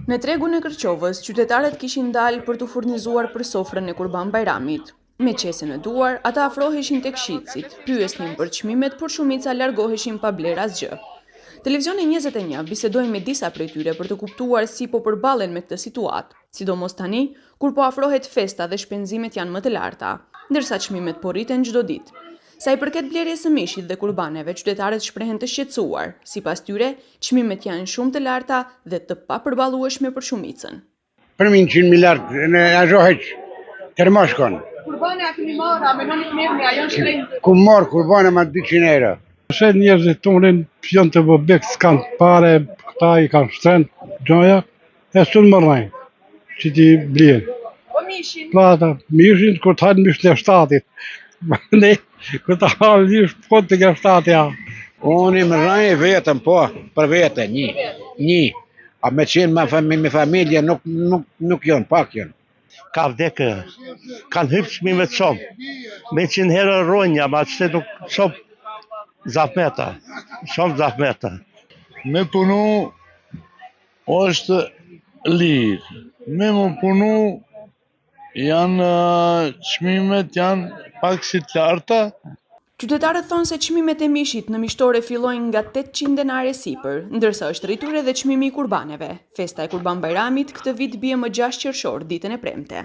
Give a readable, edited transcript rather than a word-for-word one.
Në tregun e Kërqovës, qytetarët kishin dalë për të furnizuar për sofrën e Kurban Bajramit. Me qese në duar, ata afroheshin tek shitësit, pyesnin për çmimet, por shumica largoheshin pa bler asgjë. Televizioni 21 bisedoi me disa prej tyre për të kuptuar si po përballen me këtë situatë, sidomos tani kur po afrohet festa dhe shpenzimet janë më të larta, ndërsa çmimet po rriten çdo ditë. Sa i përket blerjes së mishit dhe kurbaneve, qytetarët shprehen të shqetësuar. Sipas tyre, çmimet janë shumë të larta dhe të papërballueshme për shumicën. Për 100.000 lartë, në ajo heq, tërma shkon. Kurbane a keni marrë, a menoni të merrni, a janë shtrenjtë? Ku marë kurbane ma 200 euro. Se njerëzit tonin janë të vëbek, s'kanë pare, këta i kanë shtrenë, gjoja, e së në mërrajnë, që ti blinë. Po mishin? Plata, mishin, kur të hajnë mish në shtatit. Ne, kur të hajnë mish, po të nga shtati, ja. Unë i mërrajnë vetëm, po, për vete, një. A me qenë me familje nuk jonë, pak jonë. Ka vdekë, kanë hypë çmimet shumë. 100 herë ronja, ma që nuk shumë zafmeta, Me punu është lirë, me më punu janë çmimet janë pak si të larta. Qytetarët thonë se çmimet e mishit në mishtore fillojnë nga 800 denare sipër, ndërsa është rritur edhe çmimi i kurbaneve. Festa e Kurban Bajramit këtë vit bie më 6 qershor, ditën e premte.